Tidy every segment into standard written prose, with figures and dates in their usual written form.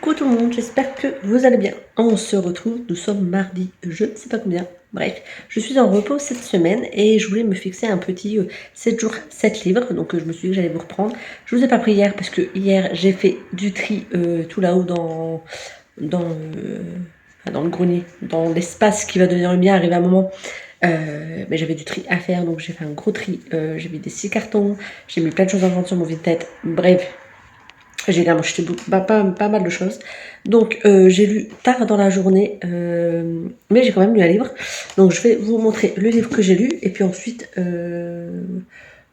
Coucou tout le monde, j'espère que vous allez bien. On se retrouve, nous sommes mardi, je ne sais pas combien. Bref, je suis en repos cette semaine et je voulais me fixer un petit 7 jours, 7 livres. Donc je me suis dit que j'allais vous reprendre. Je vous ai pas pris hier parce que hier j'ai fait du tri tout là-haut dans le grenier, dans l'espace qui va devenir le mien, arrivé à un moment. Mais j'avais du tri à faire, donc j'ai fait un gros tri. J'ai mis des 6 cartons, j'ai mis plein de choses en vente sur mon vide-tête. Bref, j'ai également acheté pas mal de choses. Donc j'ai lu tard dans la journée, mais j'ai quand même lu un livre. Donc je vais vous montrer le livre que j'ai lu, et puis ensuite je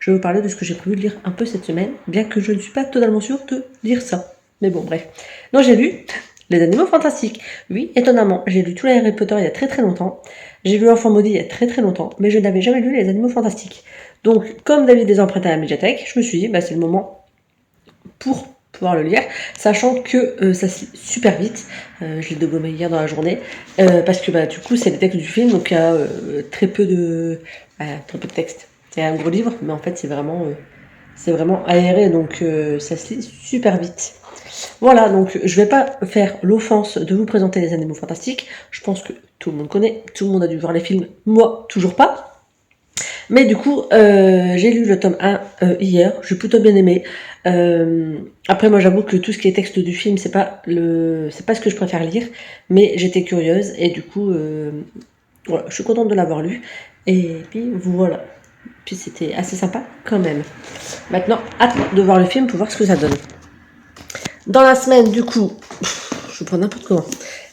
vais vous parler de ce que j'ai prévu de lire un peu cette semaine, bien que je ne suis pas totalement sûre de lire ça. Mais bon, bref. Donc j'ai lu Les Animaux Fantastiques. Oui, étonnamment, j'ai lu tous les Harry Potter il y a très longtemps. J'ai lu Enfant Maudit il y a très longtemps, mais je n'avais jamais lu Les Animaux Fantastiques. Donc, comme David les empruntés à la médiathèque, je me suis dit, bah, c'est le moment pour pouvoir le lire, sachant que ça se lit super vite. Je l'ai dégommé hier dans la journée, parce que bah, du coup c'est les textes du film, donc il y a très peu de texte. C'est un gros livre, mais en fait c'est vraiment aéré, donc ça se lit super vite. Voilà, donc je vais pas faire l'offense de vous présenter Les Animaux Fantastiques. Je pense que tout le monde connaît, tout le monde a dû voir les films, moi toujours pas. Mais du coup, j'ai lu le tome 1 hier, j'ai plutôt bien aimé. Après, moi, j'avoue que tout ce qui est texte du film, c'est pas ce que je préfère lire, mais j'étais curieuse et du coup, voilà, je suis contente de l'avoir lu. Et puis voilà. Puis c'était assez sympa quand même. Maintenant, hâte de voir le film pour voir ce que ça donne. Dans la semaine, du coup, je prends n'importe comment.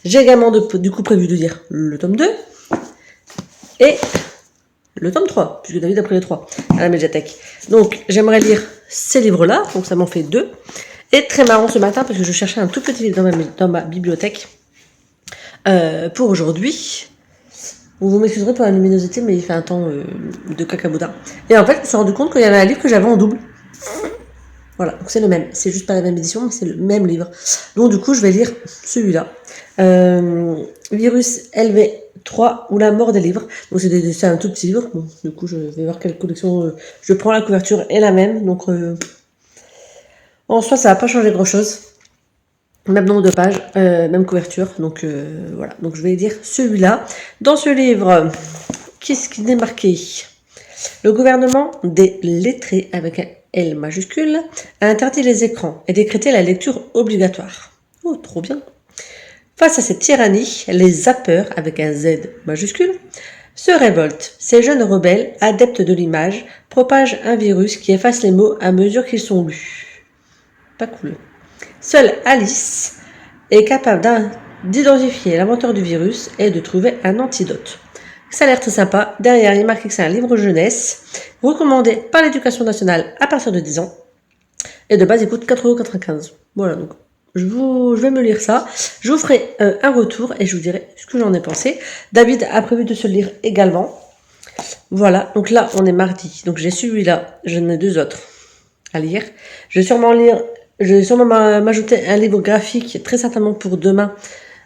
J'ai également du coup prévu de lire le tome 2 et le tome 3, puisque David a pris les 3 à la médiathèque. Donc j'aimerais lire ces livres-là, donc ça m'en fait 2. Et très marrant ce matin, parce que je cherchais un tout petit livre dans ma bibliothèque pour aujourd'hui. Vous m'excuserez pour la luminosité, mais il fait un temps de cacaboudin. Et en fait, je me suis rendu compte qu'il y avait un livre que j'avais en double. Voilà, donc c'est le même. C'est juste pas la même édition, mais c'est le même livre. Donc du coup, je vais lire celui-là. Virus LV3 ou la mort des livres. Donc c'est un tout petit livre. Bon, du coup, je vais voir quelle collection. Je prends la couverture est la même. Donc en soi, ça va pas changer grand-chose. Même nombre de pages, même couverture. Donc voilà. Donc je vais lire celui-là. Dans ce livre, qu'est-ce qui est marqué ? Le gouvernement des lettrés avec un L majuscule a interdit les écrans et décrété la lecture obligatoire. Oh, trop bien. Face à cette tyrannie, les zappeurs, avec un Z majuscule, se révoltent. Ces jeunes rebelles, adeptes de l'image, propagent un virus qui efface les mots à mesure qu'ils sont lus. Pas cool. Seule Alice est capable d'identifier l'inventeur du virus et de trouver un antidote. Ça a l'air très sympa. Derrière, il est marqué que c'est un livre jeunesse, recommandé par l'éducation nationale à partir de 10 ans. Et de base, il coûte 4,95 €. Voilà, donc je vais me lire ça. Je vous ferai un retour et je vous dirai ce que j'en ai pensé. David a prévu de se le lire également. Voilà, donc là, on est mardi. Donc j'ai celui-là, j'en ai 2 autres à lire. Je vais sûrement m'ajouter un livre graphique, très certainement pour demain.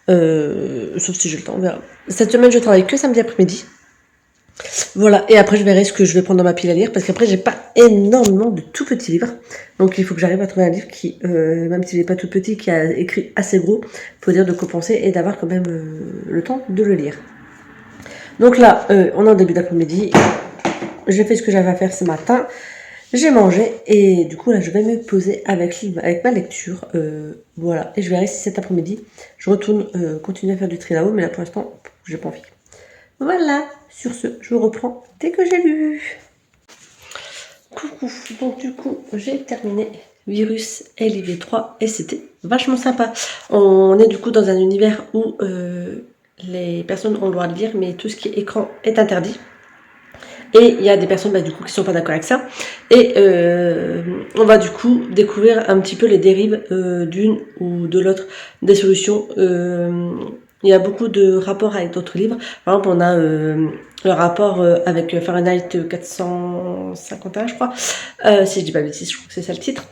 Sauf si j'ai le temps, on verra. Cette semaine, je travaille que samedi après-midi. Voilà, et après je verrai ce que je vais prendre dans ma pile à lire, parce qu'après j'ai pas énormément de tout petits livres, donc il faut que j'arrive à trouver un livre qui, même s'il n'est pas tout petit, qui a écrit assez gros, faut dire de compenser et d'avoir quand même le temps de le lire. Donc là, on est en début d'après-midi, j'ai fait ce que j'avais à faire ce matin, j'ai mangé, et du coup là je vais me poser avec ma lecture, voilà, et je verrai si cet après-midi je retourne continuer à faire du tri là-haut, mais là pour l'instant j'ai pas envie. Voilà, sur ce, je vous reprends dès que j'ai lu. Coucou, donc du coup, j'ai terminé Virus LIV3 et c'était vachement sympa. On est du coup dans un univers où les personnes ont le droit de lire, mais tout ce qui est écran est interdit. Et il y a des personnes du coup qui sont pas d'accord avec ça. Et on va du coup découvrir un petit peu les dérives d'une ou de l'autre des solutions. Il y a beaucoup de rapports avec d'autres livres. Par exemple, on a le rapport avec Fahrenheit 451, je crois. Si je dis pas de bêtises, je crois que c'est ça le titre.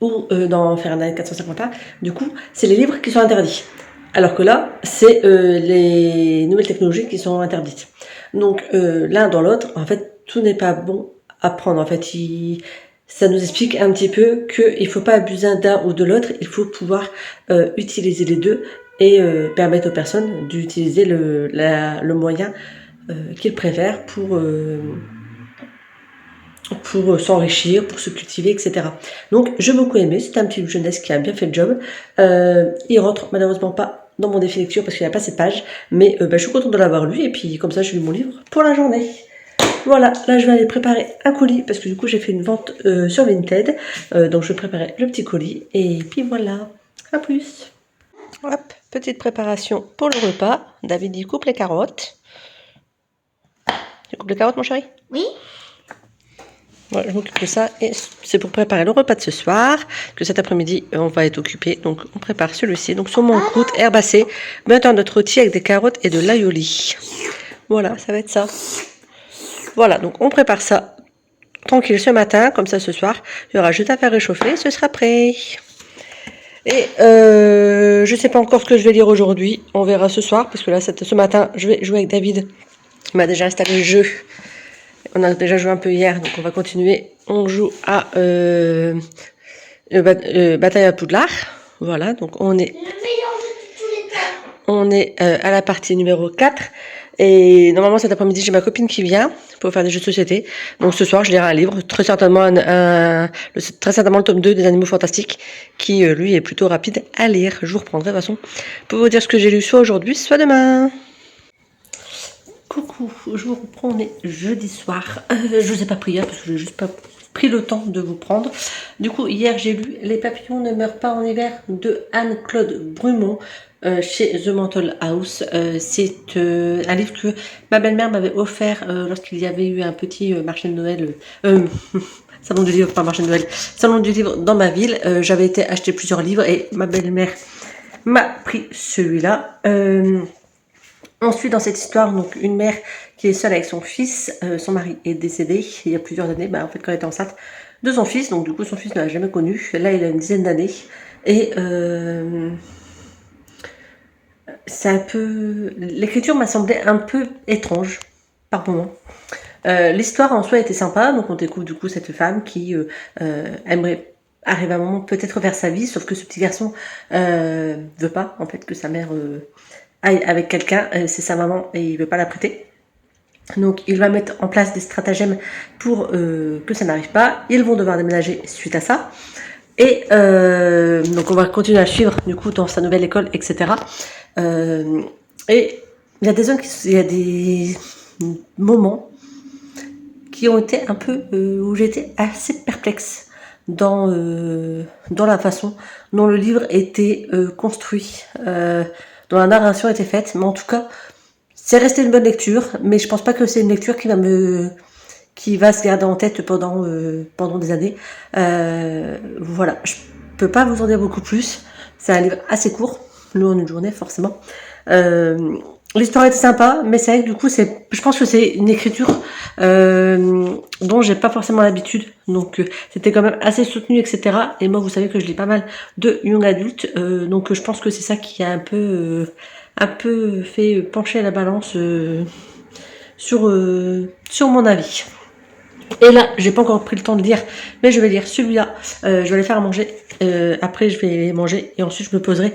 Ou dans Fahrenheit 451, du coup, c'est les livres qui sont interdits. Alors que là, c'est les nouvelles technologies qui sont interdites. Donc, l'un dans l'autre, en fait, tout n'est pas bon à prendre. En fait, Ça nous explique un petit peu qu'il ne faut pas abuser d'un ou de l'autre, il faut pouvoir utiliser les deux et permettre aux personnes d'utiliser le moyen qu'ils préfèrent pour s'enrichir, pour se cultiver, etc. Donc j'ai beaucoup aimé, c'est un petit livre jeunesse qui a bien fait le job. Il rentre malheureusement pas dans mon défi lecture parce qu'il n'y a pas ces pages, mais je suis contente de l'avoir lu et puis comme ça j'ai lu mon livre pour la journée. Voilà, là je vais aller préparer un colis parce que du coup j'ai fait une vente sur Vinted, donc je vais préparer le petit colis et puis voilà, à plus. Hop, petite préparation pour le repas. David il coupe les carottes. Tu coupes les carottes mon chéri? Oui. Voilà, je m'occupe de ça et c'est pour préparer le repas de ce soir, que cet après-midi on va être occupé, donc on prépare celui-ci. Donc saumon en croûte, herbacée, butternut rôti avec des carottes et de l'aioli. Voilà, ça va être ça. Voilà, donc on prépare ça tranquille ce matin, comme ça ce soir, il y aura juste à faire réchauffer, ce sera prêt. Et je sais pas encore ce que je vais lire aujourd'hui, on verra ce soir, parce que là ce matin je vais jouer avec David, il m'a déjà installé le jeu. On a déjà joué un peu hier, donc on va continuer. On joue à Bataille à Poudlard. Voilà, donc on est, Le meilleur jeu de tous les temps. on est à la partie numéro 4. Et normalement cet après-midi j'ai ma copine qui vient pour faire des jeux de société. Donc ce soir je lirai un livre, très certainement le tome 2 des Animaux Fantastiques, qui lui est plutôt rapide à lire. Je vous reprendrai de toute façon pour vous dire ce que j'ai lu soit aujourd'hui, soit demain. Coucou, je vous reprends, on est jeudi soir. Je vous ai pas pris hier parce que j'ai juste pas pris le temps de vous prendre. Du coup, hier j'ai lu Les papillons ne meurent pas en hiver de Anne-Claude Brumont chez The Mental House. C'est un livre que ma belle-mère m'avait offert lorsqu'il y avait eu un petit marché de Noël. Salon du livre, pas marché de Noël. Salon du livre dans ma ville. J'avais été acheter plusieurs livres et ma belle-mère m'a pris celui-là. On suit dans cette histoire donc une mère qui est seule avec son fils. Son mari est décédé il y a plusieurs années, en fait quand elle était enceinte de son fils. Donc du coup son fils ne l'a jamais connu. Là il a une dizaine d'années. Et c'est un peu... L'écriture m'a semblé un peu étrange par moments. L'histoire en soi était sympa. Donc on découvre du coup cette femme qui aimerait arriver à un moment peut-être vers sa vie. Sauf que ce petit garçon veut pas en fait que sa mère... aille avec quelqu'un, c'est sa maman et il veut pas la prêter. Donc il va mettre en place des stratagèmes pour que ça n'arrive pas. Ils vont devoir déménager suite à ça. Et donc on va continuer à suivre du coup dans sa nouvelle école, etc. Et il y a des zones, il y a des moments qui ont été un peu où j'étais assez perplexe dans la façon dont le livre était construit. Dont la narration était faite, mais en tout cas, c'est resté une bonne lecture, mais je pense pas que c'est une lecture qui va se garder en tête pendant des années. Voilà, je peux pas vous en dire beaucoup plus. C'est un livre assez court, nous en une journée forcément. L'histoire était sympa, mais c'est vrai que du coup, je pense que c'est une écriture dont j'ai pas forcément l'habitude. Donc, c'était quand même assez soutenu, etc. Et moi, vous savez que je lis pas mal de young adultes, donc je pense que c'est ça qui a un peu fait pencher la balance sur mon avis. Et là, j'ai pas encore pris le temps de lire, mais je vais lire celui-là. Je vais aller faire à manger. Après, je vais manger et ensuite je me poserai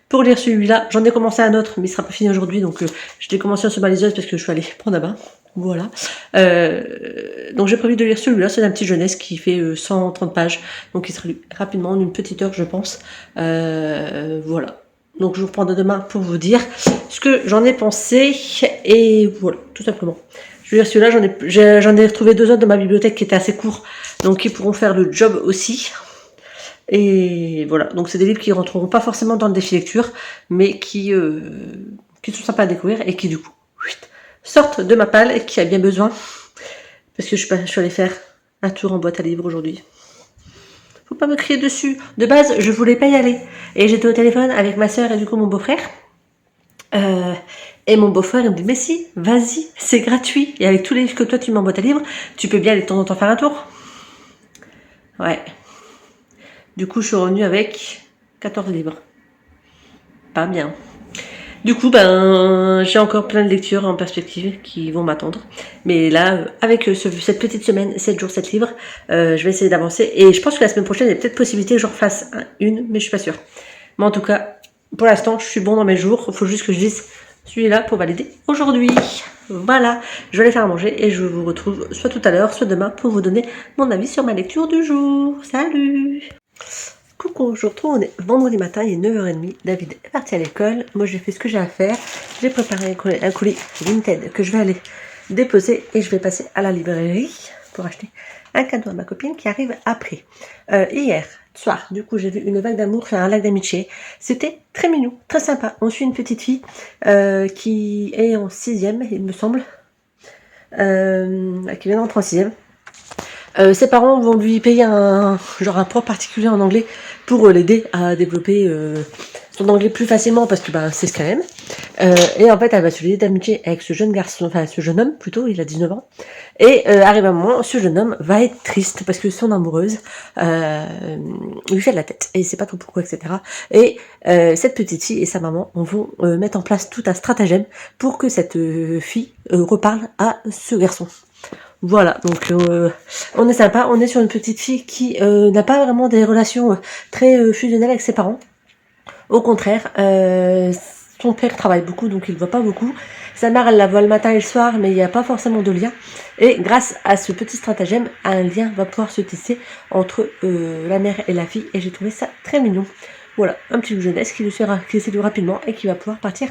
pour lire celui-là. J'en ai commencé un autre, mais il sera pas fini aujourd'hui, donc je l'ai commencé en se baliseuse parce que je suis allée prendre un bain. Voilà. Donc j'ai prévu de lire celui-là. C'est un petit jeunesse qui fait 130 pages, donc il sera lu rapidement en une petite heure, je pense. Voilà. Donc je vous reprends demain pour vous dire ce que j'en ai pensé et voilà, tout simplement. Je veux dire, celui-là, j'en ai retrouvé 2 autres dans ma bibliothèque qui étaient assez courts, donc qui pourront faire le job aussi. Et voilà, donc c'est des livres qui rentreront pas forcément dans le défi lecture, mais qui sont sympas à découvrir et qui du coup sortent de ma palle et qui a bien besoin, parce que je suis allée faire un tour en boîte à livres aujourd'hui. Faut pas me crier dessus. De base, je voulais pas y aller. Et j'étais au téléphone avec ma soeur et du coup mon beau-frère. Et mon beau-frère, il me dit, mais si, vas-y, c'est gratuit. Et avec tous les livres que toi tu mets en boîte à livres, tu peux bien aller de temps en temps faire un tour. Ouais. Du coup, je suis revenue avec 14 livres. Pas bien. Du coup, ben, j'ai encore plein de lectures en perspective qui vont m'attendre. Mais là, avec cette petite semaine, 7 jours, 7 livres, je vais essayer d'avancer. Et je pense que la semaine prochaine, il y a peut-être possibilité que je refasse une, mais je suis pas sûre. Mais en tout cas, pour l'instant, je suis bon dans mes jours. Il faut juste que je dise celui-là pour valider aujourd'hui. Voilà, je vais aller faire à manger et je vous retrouve soit tout à l'heure, soit demain pour vous donner mon avis sur ma lecture du jour. Salut! Coucou, je vous retrouve, on est vendredi matin, il est 9h30, David est parti à l'école, moi j'ai fait ce que j'ai à faire, j'ai préparé un colis Vinted que je vais aller déposer et je vais passer à la librairie pour acheter un cadeau à ma copine qui arrive après. Hier soir, du coup j'ai vu une vague d'amour, un lac d'amitié, c'était très mignon, très sympa, on suit une petite fille qui est en 6ème il me semble, qui vient d'entrer en 6ème. Ses parents vont lui payer un prof particulier en anglais pour l'aider à développer son anglais plus facilement parce que c'est ce qu'elle aime. Et en fait, elle va se lier d'amitié avec ce jeune garçon, enfin ce jeune homme plutôt, il a 19 ans. Et arrive un moment, ce jeune homme va être triste parce que son amoureuse lui fait de la tête et il sait pas trop pourquoi, etc. Et cette petite fille et sa maman vont mettre en place tout un stratagème pour que cette fille reparle à ce garçon. Voilà, donc on est sympa, on est sur une petite fille qui n'a pas vraiment des relations très fusionnelles avec ses parents. Au contraire, son père travaille beaucoup, donc il ne voit pas beaucoup. Sa mère, elle la voit le matin et le soir, mais il n'y a pas forcément de lien. Et grâce à ce petit stratagème, un lien va pouvoir se tisser entre la mère et la fille, et j'ai trouvé ça très mignon. Voilà, un petit jeunesse qui séduit rapidement et qui va pouvoir partir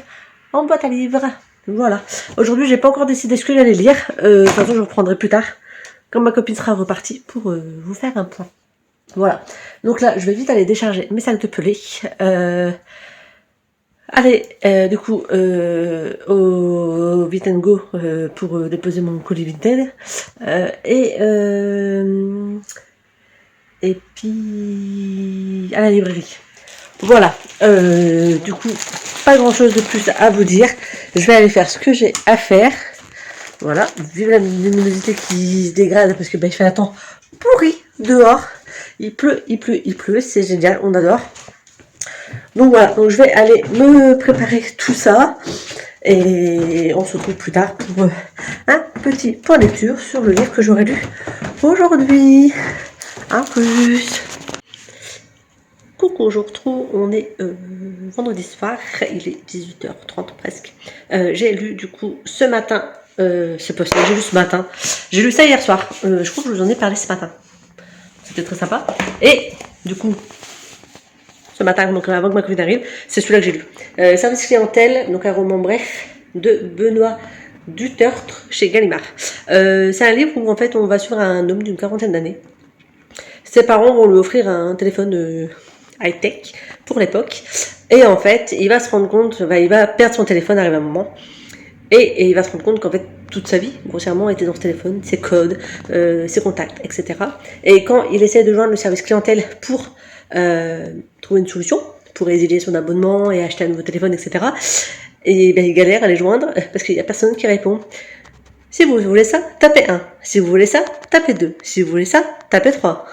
en boîte à livres. Voilà. Aujourd'hui, j'ai pas encore décidé ce que j'allais lire. De toute façon, je reprendrai plus tard, quand ma copine sera repartie, pour vous faire un point. Voilà. Donc là, je vais vite aller décharger mes sacs de pelés. Allez, du coup, au Vit & Go pour déposer mon colis Vinted. Et puis, à la librairie. Voilà, du coup, pas grand chose de plus à vous dire. Je vais aller faire ce que j'ai à faire. Voilà, vive la luminosité qui se dégrade parce que il fait un temps pourri dehors. Il pleut, c'est génial, on adore. Donc voilà, donc je vais aller me préparer tout ça. Et on se retrouve plus tard pour un petit point de lecture sur le livre que j'aurais lu aujourd'hui. À plus. Coucou, je vous retrouve, on est vendredi soir, il est 18h30 presque. J'ai lu du coup ce matin, c'est possible, j'ai lu ce matin, j'ai lu ça hier soir, je crois que je vous en ai parlé ce matin. C'était très sympa. Et du coup, ce matin, donc avant que ma copine arrive, c'est celui-là que j'ai lu. Service clientèle, donc un roman bref de Benoît Dutertre chez Gallimard. C'est un livre où en fait on va suivre un homme d'une quarantaine d'années. Ses parents vont lui offrir un téléphone high-tech pour l'époque. Et en fait, il va se rendre compte, il va perdre son téléphone, arrive un moment. Et il va se rendre compte qu'en fait, toute sa vie, grossièrement, était dans ce téléphone, ses codes, ses contacts, etc. Et quand il essaie de joindre le service clientèle pour trouver une solution, pour résilier son abonnement et acheter un nouveau téléphone, etc., et il galère à les joindre parce qu'il n'y a personne qui répond. Si vous voulez ça, tapez 1. Si vous voulez ça, tapez 2. Si vous voulez ça, tapez 3.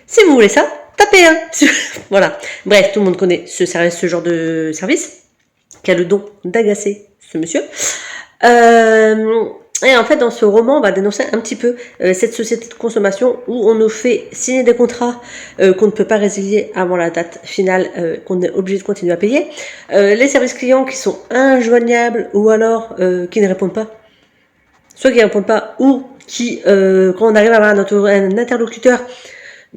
Si vous voulez ça, tapez 1. Voilà. Bref, tout le monde connaît ce genre de service qui a le don d'agacer ce monsieur. Et en fait, dans ce roman, on va dénoncer un petit peu cette société de consommation où on nous fait signer des contrats qu'on ne peut pas résilier avant la date finale, qu'on est obligé de continuer à payer. Les services clients qui sont injoignables ou alors qui ne répondent pas. Soit qui ne répondent pas ou qui, quand on arrive à avoir un interlocuteur,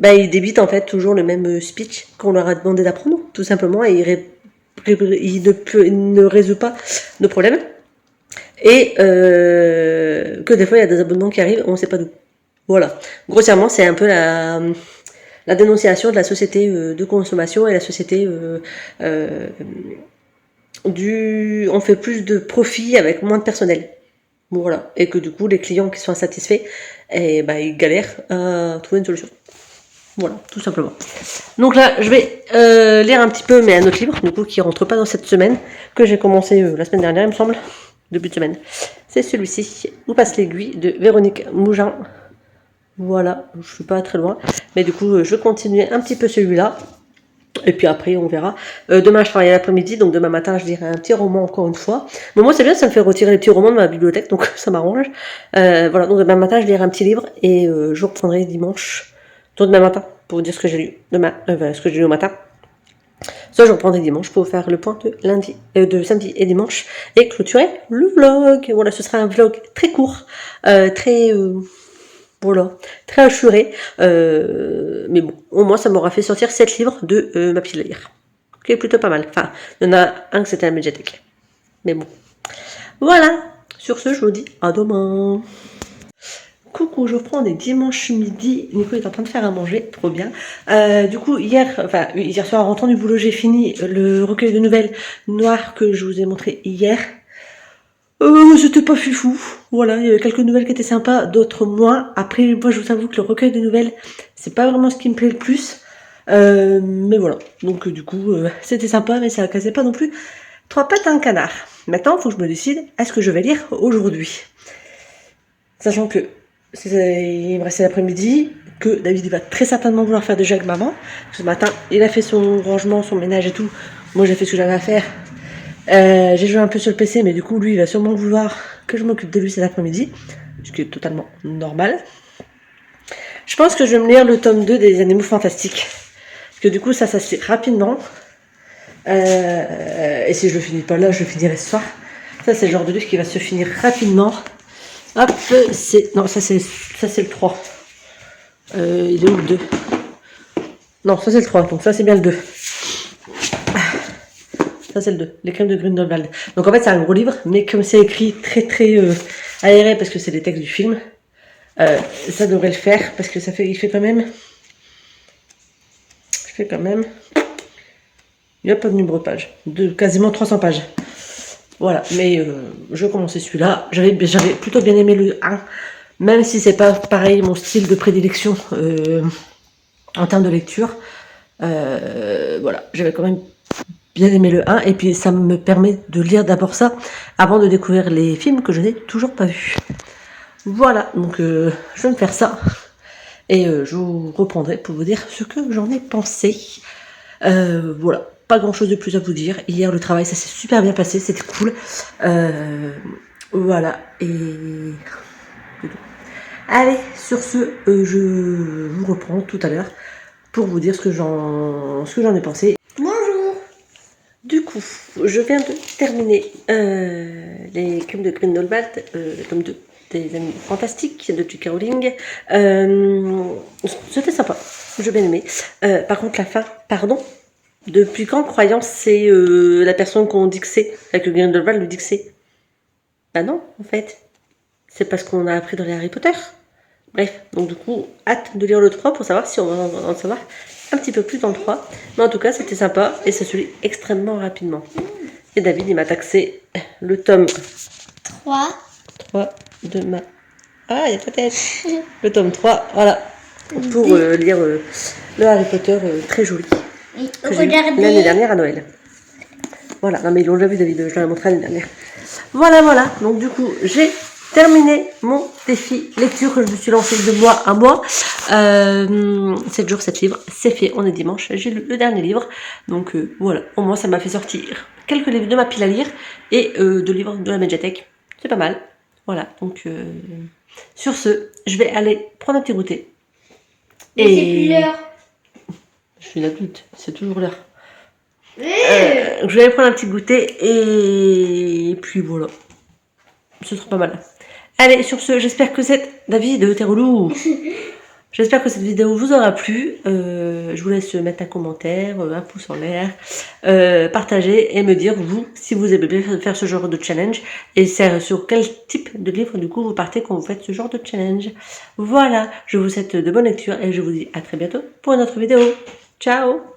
ils débitent en fait toujours le même speech qu'on leur a demandé d'apprendre, tout simplement, et il ne résout pas nos problèmes. Et que des fois il y a des abonnements qui arrivent, on ne sait pas d'où. Voilà. Grossièrement, c'est un peu la dénonciation de la société de consommation et la société on fait plus de profit avec moins de personnel. Voilà. Et que du coup, les clients qui sont insatisfaits, ils galèrent à trouver une solution. Voilà, tout simplement. Donc là, je vais lire un petit peu, mais un autre livre, du coup, qui rentre pas dans cette semaine, que j'ai commencé la semaine dernière, il me semble, début de semaine. C'est celui-ci, Où passe l'aiguille, de Véronique Mougin. Voilà, je suis pas très loin, mais du coup, je vais continuer un petit peu celui-là. Et puis après, on verra. Demain, je travaille l'après-midi, donc demain matin, je lirai un petit roman encore une fois. Bon, moi, c'est bien, ça me fait retirer les petits romans de ma bibliothèque, donc ça m'arrange. Voilà, donc demain matin, je lirai un petit livre et je reprendrai dimanche, donc demain matin, pour vous dire ce que j'ai lu demain, ce que j'ai lu au matin. Ça, je reprendrai dimanche pour faire le point de samedi et dimanche et clôturer le vlog. Voilà, ce sera un vlog très court, très... voilà, très assuré. Mais bon, au moins ça m'aura fait sortir 7 livres de ma pile à lire. Qui est plutôt pas mal. Enfin, il y en a un que c'était à la médiathèque. Mais bon. Voilà. Sur ce, je vous dis à demain. Coucou, je reprends des dimanches midi. Nico est en train de faire à manger, trop bien. Du coup, hier soir, en rentrant du boulot, j'ai fini le recueil de nouvelles noires que je vous ai montré hier. C'était pas fifou. Voilà, il y avait quelques nouvelles qui étaient sympas, d'autres moins. Après, moi, je vous avoue que le recueil de nouvelles, c'est pas vraiment ce qui me plaît le plus. Mais voilà. Donc, du coup, c'était sympa, mais ça cassait pas non plus 3 pattes à un canard. Maintenant, il faut que je me décide, est-ce que je vais lire aujourd'hui? Sachant que il me restait l'après-midi, que David va très certainement vouloir faire déjà avec maman. Ce matin, il a fait son rangement, son ménage et tout. Moi, j'ai fait ce que j'avais à faire. J'ai joué un peu sur le PC, mais du coup, lui, il va sûrement vouloir que je m'occupe de lui cet après-midi, ce qui est totalement normal. Je pense que je vais me lire le tome 2 des Animaux Fantastiques, parce que du coup, ça se fait rapidement. Et si je le finis pas là, je le finirai ce soir. Ça, c'est le genre de livre qui va se finir rapidement. Hop, non, ça c'est le 3. Il est où le 2? Non, ça c'est le 3, donc ça c'est bien le 2. Ça c'est le 2, les crèmes de Grindelwald. Donc en fait c'est un gros livre, mais comme c'est écrit très aéré parce que c'est les textes du film, ça devrait le faire parce que il fait quand même. Il n'y a pas de numéro de page, de quasiment 300 pages. Voilà, mais je commençais celui-là. J'avais plutôt bien aimé le 1, même si c'est pas pareil mon style de prédilection en termes de lecture. Voilà, j'avais quand même bien aimé le 1, et puis ça me permet de lire d'abord ça avant de découvrir les films que je n'ai toujours pas vus. Voilà, donc je vais me faire ça et je vous reprendrai pour vous dire ce que j'en ai pensé. Voilà, pas grand chose de plus à vous dire. Hier le travail ça s'est super bien passé, c'était cool. Voilà, et allez, sur ce, je vous reprends tout à l'heure pour vous dire ce que j'en ai pensé. Bonjour. Du coup, je viens de terminer les crèmes de Grindelwald, le tome 2 des Animaux Fantastiques de J.K. Rowling. C'était sympa, j'ai bien aimé. Par contre, la fin, pardon, depuis quand croyance c'est la personne qu'on dit que c'est, avec le Grindelwald le dit que c'est? Bah non, en fait. C'est parce qu'on a appris dans les Harry Potter. Bref, donc du coup, hâte de lire le 3 pour savoir si on va en savoir un petit peu plus dans le 3. Mais en tout cas, c'était sympa et ça se lit extrêmement rapidement. Et David, il m'a taxé le tome 3 de ma... Ah, il y a peut-être le tome 3, voilà, pour lire le Harry Potter très joli. Oui, Que j'ai lu l'année dernière à Noël. Voilà, non mais ils l'ont déjà vu David, je l'ai montré l'année dernière. Voilà, donc du coup, j'ai terminé mon défi lecture que je me suis lancé de mois à mois. 7 jours, 7 livres, c'est fait, on est dimanche, j'ai lu le dernier livre. Donc voilà, au moins ça m'a fait sortir quelques livres de ma pile à lire et 2 livres de la médiathèque. C'est pas mal. Voilà, donc sur ce, je vais aller prendre un petit goûter. Mais c'est plus l'heure. Je suis une adulte, c'est toujours l'heure. Je vais aller prendre un petit goûter et puis voilà. Ce sera pas mal. Allez, sur ce, j'espère que David, t'es relou. J'espère que cette vidéo vous aura plu. Je vous laisse mettre un commentaire, un pouce en l'air, partager et me dire, vous, si vous aimez bien faire ce genre de challenge et sur quel type de livre, du coup, vous partez quand vous faites ce genre de challenge. Voilà, je vous souhaite de bonnes lectures et je vous dis à très bientôt pour une autre vidéo. Ciao!